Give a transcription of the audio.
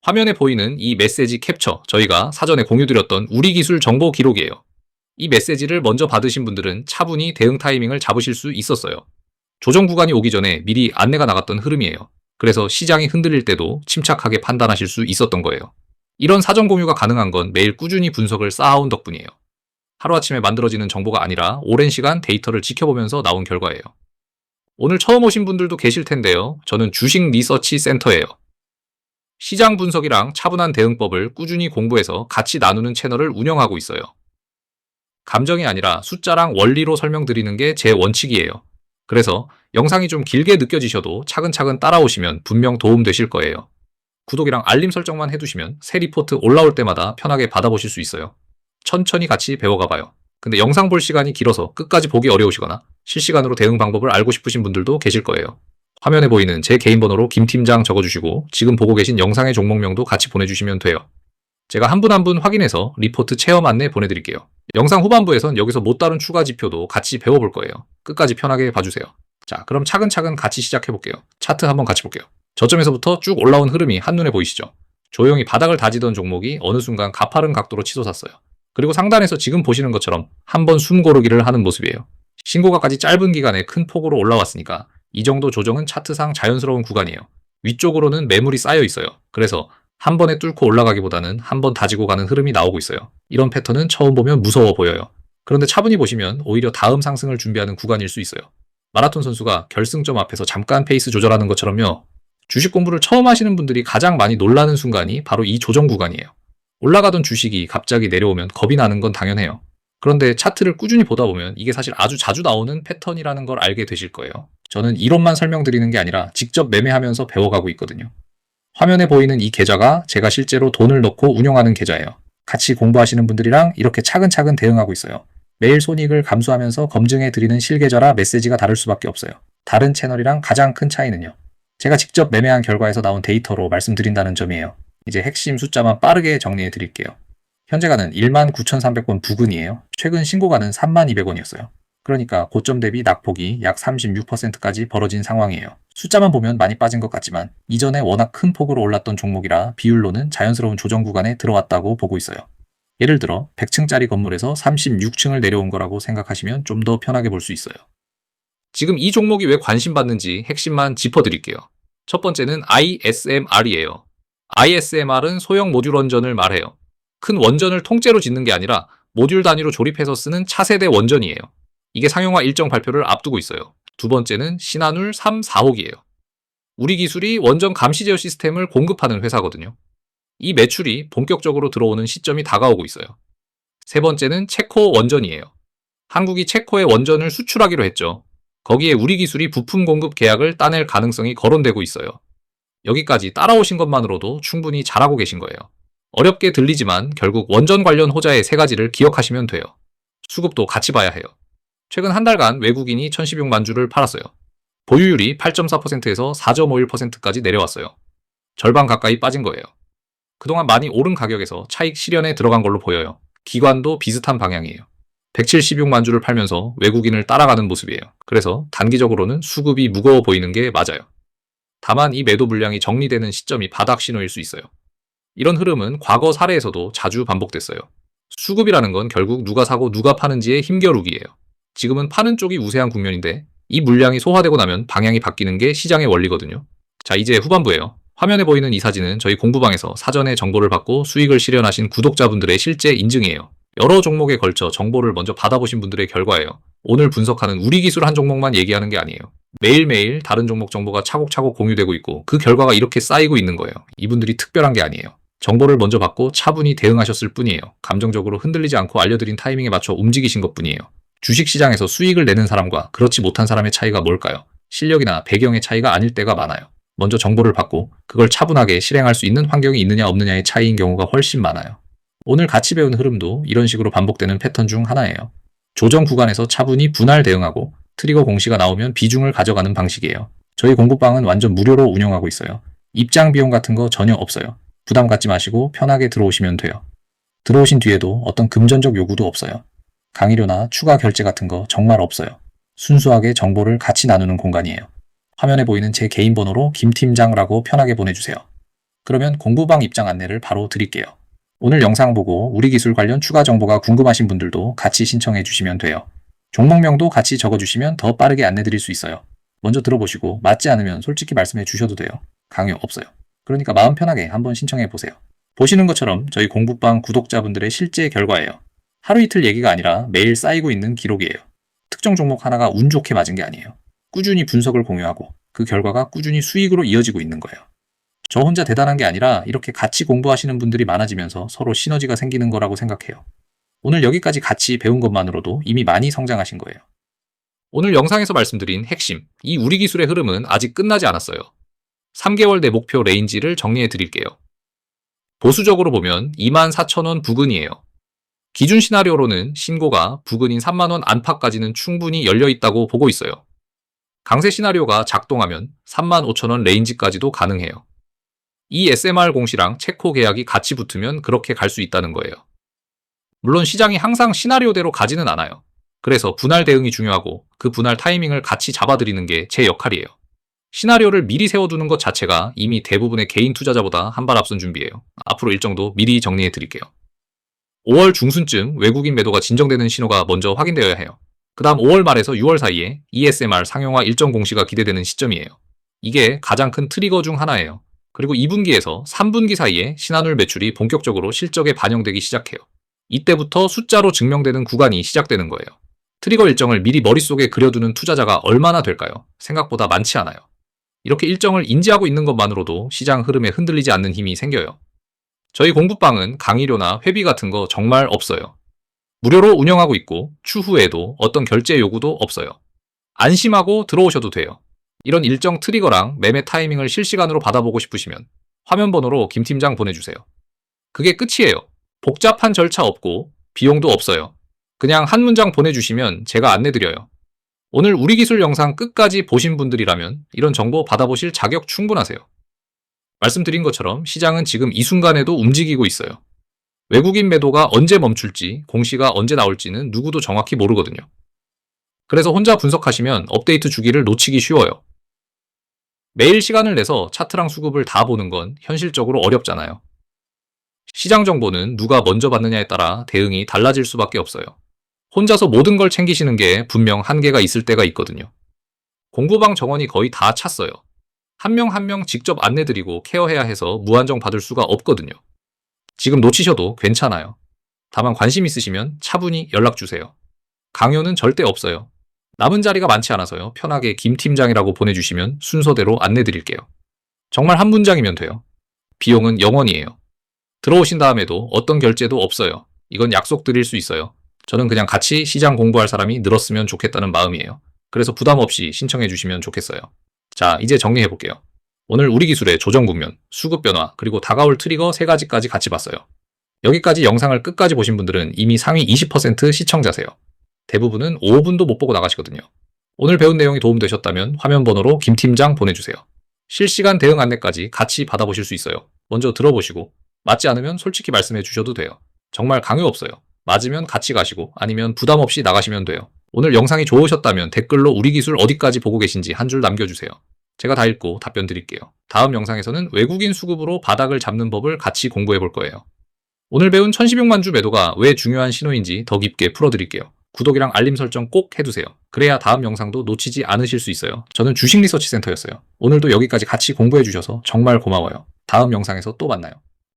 화면에 보이는 이 메시지 캡처, 저희가 사전에 공유드렸던 우리 기술 정보 기록이에요. 이 메시지를 먼저 받으신 분들은 차분히 대응 타이밍을 잡으실 수 있었어요. 조정 구간이 오기 전에 미리 안내가 나갔던 흐름이에요. 그래서 시장이 흔들릴 때도 침착하게 판단하실 수 있었던 거예요. 이런 사전 공유가 가능한 건 매일 꾸준히 분석을 쌓아온 덕분이에요. 하루아침에 만들어지는 정보가 아니라 오랜 시간 데이터를 지켜보면서 나온 결과예요. 오늘 처음 오신 분들도 계실 텐데요. 저는 주식 리서치 센터예요. 시장 분석이랑 차분한 대응법을 꾸준히 공부해서 같이 나누는 채널을 운영하고 있어요. 감정이 아니라 숫자랑 원리로 설명드리는 게 제 원칙이에요. 그래서 영상이 좀 길게 느껴지셔도 차근차근 따라오시면 분명 도움되실 거예요. 구독이랑 알림 설정만 해두시면 새 리포트 올라올 때마다 편하게 받아보실 수 있어요. 천천히 같이 배워가봐요. 근데 영상 볼 시간이 길어서 끝까지 보기 어려우시거나 실시간으로 대응 방법을 알고 싶으신 분들도 계실 거예요. 화면에 보이는 제 개인 번호로 김팀장 적어주시고 지금 보고 계신 영상의 종목명도 같이 보내주시면 돼요. 제가 한 분 한 분 확인해서 리포트 체험 안내 보내드릴게요. 영상 후반부에선 여기서 못 다룬 추가 지표도 같이 배워볼 거예요. 끝까지 편하게 봐주세요. 자, 그럼 차근차근 같이 시작해볼게요. 차트 한번 같이 볼게요. 저점에서부터 쭉 올라온 흐름이 한눈에 보이시죠? 조용히 바닥을 다지던 종목이 어느 순간 가파른 각도로 치솟았어요. 그리고 상단에서 지금 보시는 것처럼 한번 숨 고르기를 하는 모습이에요. 신고가까지 짧은 기간에 큰 폭으로 올라왔으니까 이 정도 조정은 차트상 자연스러운 구간이에요. 위쪽으로는 매물이 쌓여 있어요. 그래서 한 번에 뚫고 올라가기보다는 한 번 다지고 가는 흐름이 나오고 있어요. 이런 패턴은 처음 보면 무서워 보여요. 그런데 차분히 보시면 오히려 다음 상승을 준비하는 구간일 수 있어요. 마라톤 선수가 결승점 앞에서 잠깐 페이스 조절하는 것처럼요. 주식 공부를 처음 하시는 분들이 가장 많이 놀라는 순간이 바로 이 조정 구간이에요. 올라가던 주식이 갑자기 내려오면 겁이 나는 건 당연해요. 그런데 차트를 꾸준히 보다 보면 이게 사실 아주 자주 나오는 패턴이라는 걸 알게 되실 거예요. 저는 이론만 설명드리는 게 아니라 직접 매매하면서 배워가고 있거든요. 화면에 보이는 이 계좌가 제가 실제로 돈을 넣고 운영하는 계좌예요. 같이 공부하시는 분들이랑 이렇게 차근차근 대응하고 있어요. 매일 손익을 감수하면서 검증해 드리는 실계좌라 메시지가 다를 수밖에 없어요. 다른 채널이랑 가장 큰 차이는요. 제가 직접 매매한 결과에서 나온 데이터로 말씀드린다는 점이에요. 이제 핵심 숫자만 빠르게 정리해 드릴게요. 현재가는 19,300원 부근이에요. 최근 신고가는 32,200원이었어요. 그러니까 고점 대비 낙폭이 약 36%까지 벌어진 상황이에요. 숫자만 보면 많이 빠진 것 같지만 이전에 워낙 큰 폭으로 올랐던 종목이라 비율로는 자연스러운 조정 구간에 들어왔다고 보고 있어요. 예를 들어 100층짜리 건물에서 36층을 내려온 거라고 생각하시면 좀 더 편하게 볼 수 있어요. 지금 이 종목이 왜 관심받는지 핵심만 짚어드릴게요. 첫 번째는 ISMR이에요. ISMR은 소형 모듈 원전을 말해요. 큰 원전을 통째로 짓는 게 아니라 모듈 단위로 조립해서 쓰는 차세대 원전이에요. 이게 상용화 일정 발표를 앞두고 있어요. 두 번째는 신한울 3, 4호기예요. 우리 기술이 원전 감시 제어 시스템을 공급하는 회사거든요. 이 매출이 본격적으로 들어오는 시점이 다가오고 있어요. 세 번째는 체코 원전이에요. 한국이 체코에 원전을 수출하기로 했죠. 거기에 우리 기술이 부품 공급 계약을 따낼 가능성이 거론되고 있어요. 여기까지 따라오신 것만으로도 충분히 잘하고 계신 거예요. 어렵게 들리지만 결국 원전 관련 호자의 세 가지를 기억하시면 돼요. 수급도 같이 봐야 해요. 최근 한 달간 외국인이 1,016만 주를 팔았어요. 보유율이 8.4%에서 4.51%까지 내려왔어요. 절반 가까이 빠진 거예요. 그동안 많이 오른 가격에서 차익 실현에 들어간 걸로 보여요. 기관도 비슷한 방향이에요. 176만 주를 팔면서 외국인을 따라가는 모습이에요. 그래서 단기적으로는 수급이 무거워 보이는 게 맞아요. 다만 이 매도 물량이 정리되는 시점이 바닥 신호일 수 있어요. 이런 흐름은 과거 사례에서도 자주 반복됐어요. 수급이라는 건 결국 누가 사고 누가 파는지의 힘겨루기예요. 지금은 파는 쪽이 우세한 국면인데 이 물량이 소화되고 나면 방향이 바뀌는 게 시장의 원리거든요. 자, 이제 후반부예요. 화면에 보이는 이 사진은 저희 공부방에서 사전에 정보를 받고 수익을 실현하신 구독자분들의 실제 인증이에요. 여러 종목에 걸쳐 정보를 먼저 받아보신 분들의 결과예요. 오늘 분석하는 우리 기술 한 종목만 얘기하는 게 아니에요. 매일매일 다른 종목 정보가 차곡차곡 공유되고 있고 그 결과가 이렇게 쌓이고 있는 거예요. 이분들이 특별한 게 아니에요. 정보를 먼저 받고 차분히 대응하셨을 뿐이에요. 감정적으로 흔들리지 않고 알려드린 타이밍에 맞춰 움직이신 것뿐이에요. 주식시장에서 수익을 내는 사람과 그렇지 못한 사람의 차이가 뭘까요? 실력이나 배경의 차이가 아닐 때가 많아요. 먼저 정보를 받고 그걸 차분하게 실행할 수 있는 환경이 있느냐 없느냐의 차이인 경우가 훨씬 많아요. 오늘 같이 배운 흐름도 이런 식으로 반복되는 패턴 중 하나예요. 조정 구간에서 차분히 분할 대응하고 트리거 공시가 나오면 비중을 가져가는 방식이에요. 저희 공부방은 완전 무료로 운영하고 있어요. 입장 비용 같은 거 전혀 없어요. 부담 갖지 마시고 편하게 들어오시면 돼요. 들어오신 뒤에도 어떤 금전적 요구도 없어요. 강의료나 추가 결제 같은 거 정말 없어요. 순수하게 정보를 같이 나누는 공간이에요. 화면에 보이는 제 개인 번호로 김팀장라고 편하게 보내주세요. 그러면 공부방 입장 안내를 바로 드릴게요. 오늘 영상 보고 우리 기술 관련 추가 정보가 궁금하신 분들도 같이 신청해 주시면 돼요. 종목명도 같이 적어주시면 더 빠르게 안내 드릴 수 있어요. 먼저 들어보시고 맞지 않으면 솔직히 말씀해 주셔도 돼요. 강요 없어요. 그러니까 마음 편하게 한번 신청해 보세요. 보시는 것처럼 저희 공부방 구독자분들의 실제 결과예요. 하루 이틀 얘기가 아니라 매일 쌓이고 있는 기록이에요. 특정 종목 하나가 운 좋게 맞은 게 아니에요. 꾸준히 분석을 공유하고 그 결과가 꾸준히 수익으로 이어지고 있는 거예요. 저 혼자 대단한 게 아니라 이렇게 같이 공부하시는 분들이 많아지면서 서로 시너지가 생기는 거라고 생각해요. 오늘 여기까지 같이 배운 것만으로도 이미 많이 성장하신 거예요. 오늘 영상에서 말씀드린 핵심, 이 우리 기술의 흐름은 아직 끝나지 않았어요. 3개월 내 목표 레인지를 정리해 드릴게요. 보수적으로 보면 24,000원 부근이에요. 기준 시나리오로는 신고가 부근인 3만원 안팎까지는 충분히 열려 있다고 보고 있어요. 강세 시나리오가 작동하면 35,000원 레인지까지도 가능해요. 이 SMR 공시랑 체코 계약이 같이 붙으면 그렇게 갈 수 있다는 거예요. 물론 시장이 항상 시나리오대로 가지는 않아요. 그래서 분할 대응이 중요하고 그 분할 타이밍을 같이 잡아드리는 게 제 역할이에요. 시나리오를 미리 세워두는 것 자체가 이미 대부분의 개인 투자자보다 한 발 앞선 준비예요. 앞으로 일정도 미리 정리해 드릴게요. 5월 중순쯤 외국인 매도가 진정되는 신호가 먼저 확인되어야 해요. 그 다음 5월 말에서 6월 사이에 ESMR 상용화 일정 공시가 기대되는 시점이에요. 이게 가장 큰 트리거 중 하나예요. 그리고 2분기에서 3분기 사이에 신한울 매출이 본격적으로 실적에 반영되기 시작해요. 이때부터 숫자로 증명되는 구간이 시작되는 거예요. 트리거 일정을 미리 머릿속에 그려두는 투자자가 얼마나 될까요? 생각보다 많지 않아요. 이렇게 일정을 인지하고 있는 것만으로도 시장 흐름에 흔들리지 않는 힘이 생겨요. 저희 공부방은 강의료나 회비 같은 거 정말 없어요. 무료로 운영하고 있고 추후에도 어떤 결제 요구도 없어요. 안심하고 들어오셔도 돼요. 이런 일정 트리거랑 매매 타이밍을 실시간으로 받아보고 싶으시면 화면 번호로 김 팀장 보내주세요. 그게 끝이에요. 복잡한 절차 없고 비용도 없어요. 그냥 한 문장 보내주시면 제가 안내드려요. 오늘 우리 기술 영상 끝까지 보신 분들이라면 이런 정보 받아보실 자격 충분하세요. 말씀드린 것처럼 시장은 지금 이 순간에도 움직이고 있어요. 외국인 매도가 언제 멈출지, 공시가 언제 나올지는 누구도 정확히 모르거든요. 그래서 혼자 분석하시면 업데이트 주기를 놓치기 쉬워요. 매일 시간을 내서 차트랑 수급을 다 보는 건 현실적으로 어렵잖아요. 시장 정보는 누가 먼저 받느냐에 따라 대응이 달라질 수밖에 없어요. 혼자서 모든 걸 챙기시는 게 분명 한계가 있을 때가 있거든요. 공부방 정원이 거의 다 찼어요. 한 명 한 명 직접 안내드리고 케어해야 해서 무한정 받을 수가 없거든요. 지금 놓치셔도 괜찮아요. 다만 관심 있으시면 차분히 연락주세요. 강요는 절대 없어요. 남은 자리가 많지 않아서요. 편하게 김 팀장이라고 보내주시면 순서대로 안내드릴게요. 정말 한 문장이면 돼요. 비용은 0원이에요. 들어오신 다음에도 어떤 결제도 없어요. 이건 약속드릴 수 있어요. 저는 그냥 같이 시장 공부할 사람이 늘었으면 좋겠다는 마음이에요. 그래서 부담 없이 신청해 주시면 좋겠어요. 자, 이제 정리해 볼게요. 오늘 우리 기술의 조정 국면, 수급 변화, 그리고 다가올 트리거 3가지까지 같이 봤어요. 여기까지 영상을 끝까지 보신 분들은 이미 상위 20% 시청자세요. 대부분은 5분도 못 보고 나가시거든요. 오늘 배운 내용이 도움되셨다면 화면 번호로 김 팀장 보내주세요. 실시간 대응 안내까지 같이 받아보실 수 있어요. 먼저 들어보시고 맞지 않으면 솔직히 말씀해 주셔도 돼요. 정말 강요 없어요. 맞으면 같이 가시고 아니면 부담 없이 나가시면 돼요. 오늘 영상이 좋으셨다면 댓글로 우리 기술 어디까지 보고 계신지 한 줄 남겨주세요. 제가 다 읽고 답변 드릴게요. 다음 영상에서는 외국인 수급으로 바닥을 잡는 법을 같이 공부해 볼 거예요. 오늘 배운 1016만 주 매도가 왜 중요한 신호인지 더 깊게 풀어드릴게요. 구독이랑 알림 설정 꼭 해두세요. 그래야 다음 영상도 놓치지 않으실 수 있어요. 저는 주식 리서치 센터였어요. 오늘도 여기까지 같이 공부해 주셔서 정말 고마워요. 다음 영상에서 또 만나요.